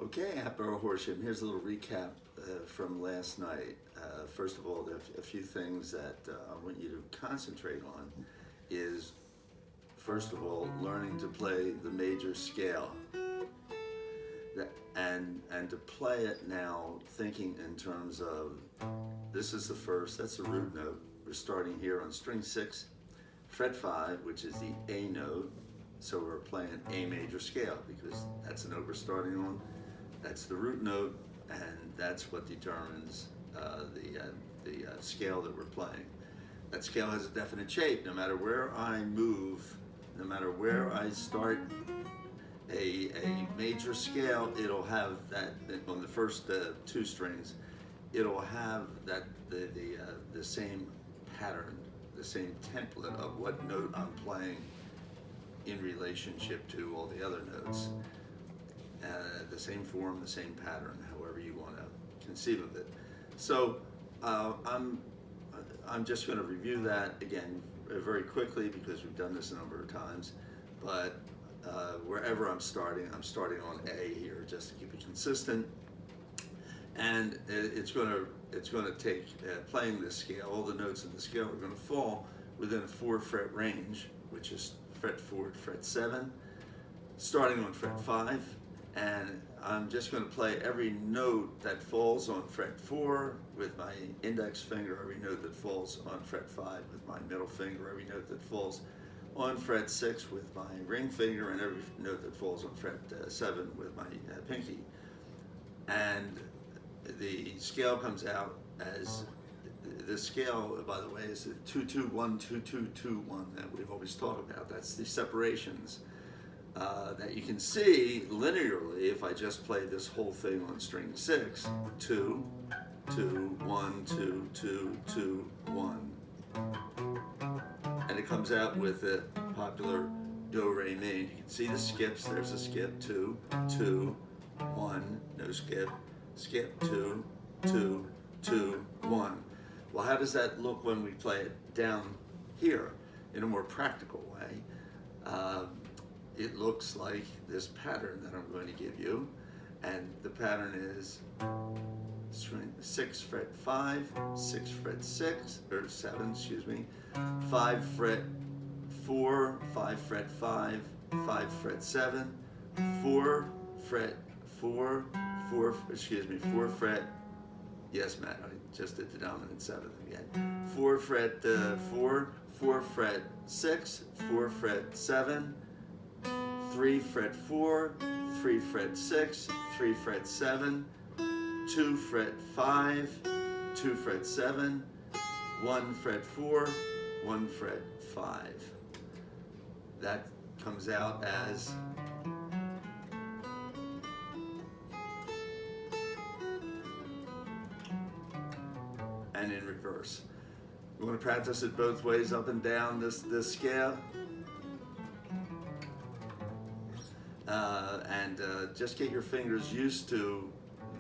Okay, after our horseshoe, here's a little recap from last night. First of all, a few things that I want you to concentrate on is, first of all, learning to play the major scale. And to play it now, thinking in terms of, this is the first, that's the root note. We're starting here on string 6, fret 5, which is the A note. So we're playing A major scale because that's the note we're starting on. That's the root note, and that's what determines the scale that we're playing. That scale has a definite shape. No matter where I move, no matter where I start a major scale, it'll have that on the first two strings. It'll have that the same pattern, the same template of what note I'm playing in relationship to all the other notes. The same form, the same pattern, however you want to conceive of it. So I'm just going to review that again very quickly because we've done this a number of times. But wherever I'm starting on A here just to keep it consistent. And it's going to take playing this scale. All the notes in the scale are going to fall within a 4 fret range, which is fret 4 to fret 7, starting on fret 5. And I'm just going to play every note that falls on fret 4 with my index finger, every note that falls on fret 5 with my middle finger, every note that falls on fret 6 with my ring finger, and every note that falls on fret 7 with my pinky. And the scale comes out as, the scale, by the way, is the 2-2-1-2-2-2-1 that we've always talked about. That's the separations. That you can see linearly if I just play this whole thing on string 6, 2, 2, 1, 2, 2, 2, 1. And it comes out with the popular do, re, mi. You can see the skips. There's a skip, 2, 2, 1, no skip, skip, 2, 2, 2, 1. Well, how does that look when we play it down here in a more practical way? It looks like this pattern that I'm going to give you, and the pattern is 6 fret 5, 6 fret 6, or 7, excuse me, 5 fret 4, 5 fret 5, 5 fret 7, 4 fret 4, 4 fret, yes Matt, I just did the dominant 7th again, 4 fret 4, 4 fret 6, 4 fret 7, 3 fret 4, 3 fret 6, 3 fret 7, 2 fret 5, 2 fret 7, 1 fret 4, 1 fret 5. That comes out as and in reverse. We're going to practice it both ways, up and down this scale. And just get your fingers used to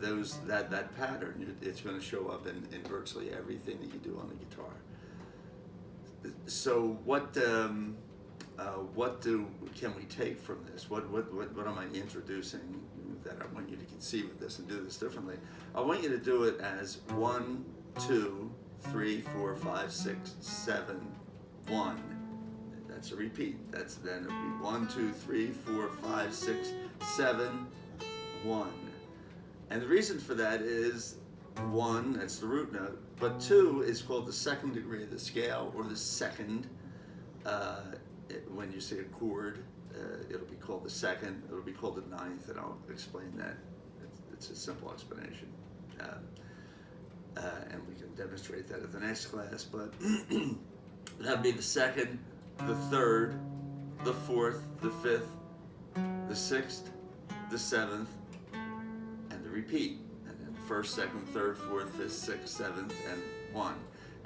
that pattern. It's going to show up in virtually everything that you do on the guitar. So what can we take from this? What am I introducing that I want you to conceive of this and do this differently? I want you to do it as 1, 2, 3, 4, 5, 6, 7, 1. That's a repeat. That's then it'll be 1, 2, 3, 4, 5, 6, 7, 1. And the reason for that is 1, that's the root note, but 2 is called the second degree of the scale, or the second. When you say a chord, it'll be called the second. It'll be called the ninth, and I'll explain that. It's a simple explanation, and we can demonstrate that at the next class. But that'd be the second, the third, the fourth, the fifth, the sixth, the seventh, and the repeat. And then first, second, third, fourth, fifth, sixth, seventh, and 1.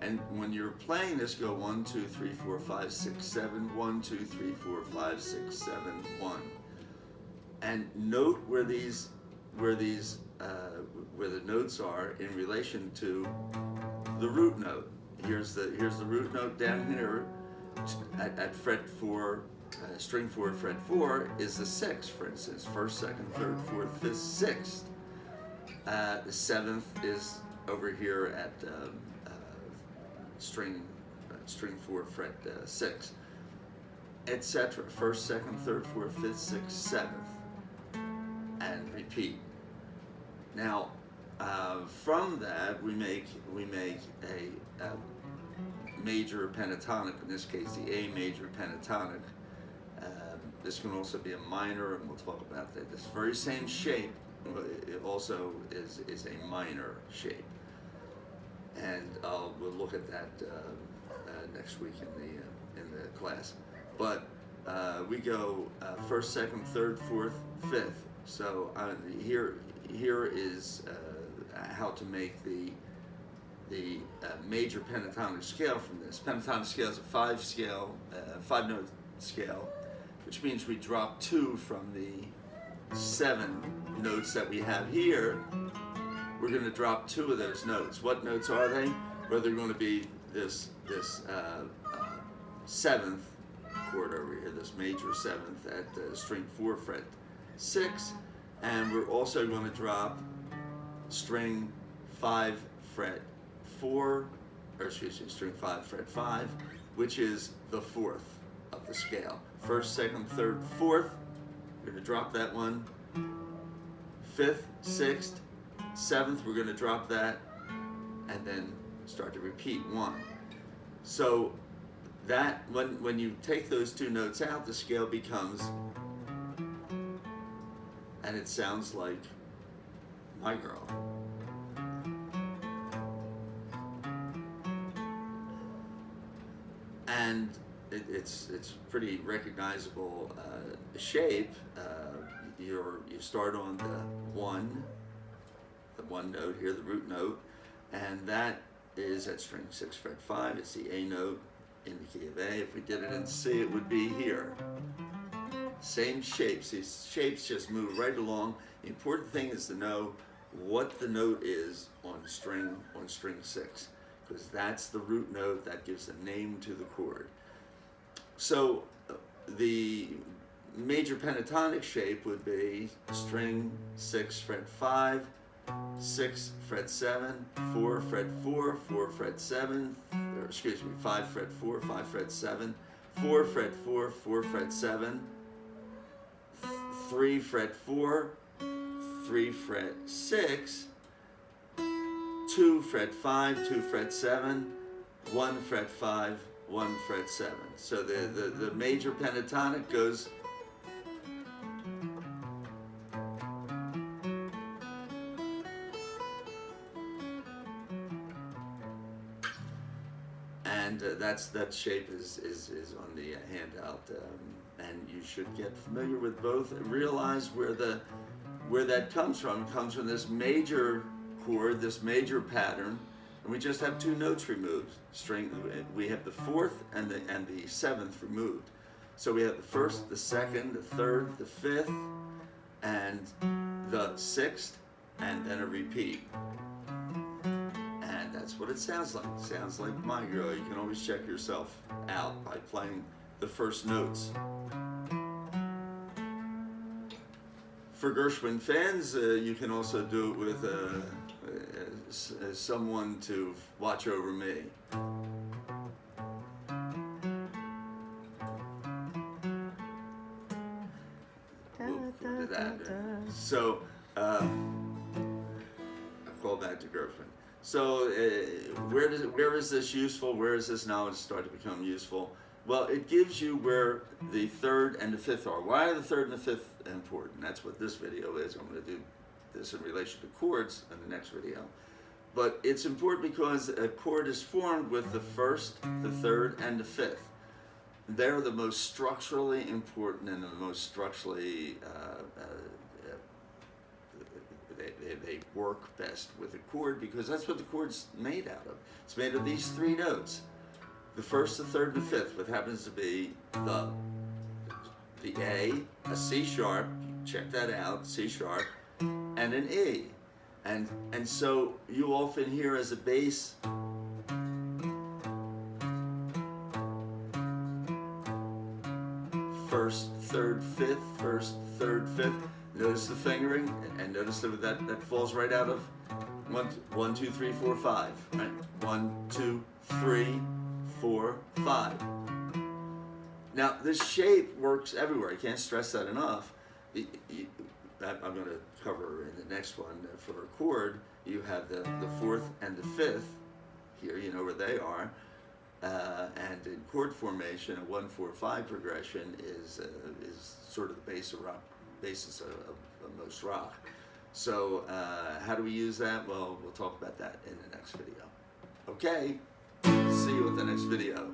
And when you're playing this, go 1, 2, 3, 4, 5, 6, 7, 1, 2, 3, 4, 5, 6, 7, 1. And note where the notes are in relation to the root note. Here's the root note down here at fret 4 string 4, fret 4 is the 6th, for instance. 1st, 2nd, 3rd, 4th, 5th, 6th. The 7th is over here at string 4, fret 6, etc. 1st, 2nd, 3rd, 4th, 5th, 6th, 7th, and repeat. Now, from that we make a major pentatonic. In this case, the A major pentatonic. This can also be a minor, and we'll talk about that. This very same shape, it also is a minor shape, and we'll look at that next week in the class. But we go 1st, 2nd, 3rd, 4th, 5th. So here is how to make the major pentatonic scale from this. Pentatonic scale is a 5-note scale, which means we drop 2 from the 7 notes that we have here. We're going to drop 2 of those notes. What notes are they? Well, they're going to be this 7th chord over here, this major 7th at string 4, fret 6, and we're also going to drop string 5, fret 4, or excuse me, string 5, fret 5, which is the 4th of the scale. 1st, 2nd, 3rd, 4th, we're going to drop that one. 5th, 6th, 7th, we're going to drop that, and then start to repeat 1. So that when you take those 2 notes out, the scale becomes, and it sounds like My Girl. And it's pretty recognizable shape. You start on the one note here, the root note, and that is at string 6, fret 5. It's the A note in the key of A. If we did it in C, it would be here. Same shapes. These shapes just move right along. The important thing is to know what the note is on string 6, because that's the root note that gives the name to the chord. So the major pentatonic shape would be string 6, fret 5, 6, fret 7, 4, fret 4, 4, fret 7, or excuse me, 5, fret 4, 5, fret 7, 4, fret 4, 4, fret 7, 3, fret 4, 3, fret 6, 2, fret 5, 2, fret 7, 1, fret 5, 1, fret 7. So the major pentatonic goes and that shape is on the handout, and you should get familiar with both. Realize where that comes from. It comes from this major chord, this major pattern, and we just have 2 notes removed. We have the 4th and the 7th removed. So we have the 1st, the 2nd, the 3rd, the 5th, and the 6th, and then a repeat. And that's what it sounds like. It sounds like My Girl. You can always check yourself out by playing the first notes. For Gershwin fans, you can also do it with someone to watch over me. We'll do that. So, I'll call back to Gershwin. So, where is this useful? Where does this knowledge start to become useful? Well, it gives you where the 3rd and the 5th are. Why are the 3rd and the 5th important? That's what this video is. I'm going to do this in relation to chords in the next video. But it's important because a chord is formed with the 1st, the 3rd, and the 5th. They're the most structurally important and the most structurally, they work best with a chord because that's what the chord's made out of. It's made of these 3 notes. The 1st, the 3rd, and the 5th, what happens to be the A, a C sharp, check that out, C sharp, and an E. And so you often hear as a bass, first, third, fifth, first, third, fifth. Notice the fingering, and notice that falls right out of 1, 2, 3, 4, 5. Right? 1, 2, 3, 4, 5. Now this shape works everywhere. I can't stress that enough. I'm going to cover in the next one for a chord. You have the fourth and the fifth here. You know where they are. And in chord formation, a 1, 4, 5 progression is sort of the basis of most rock. So how do we use that? Well, we'll talk about that in the next video. Okay, see you with the next video.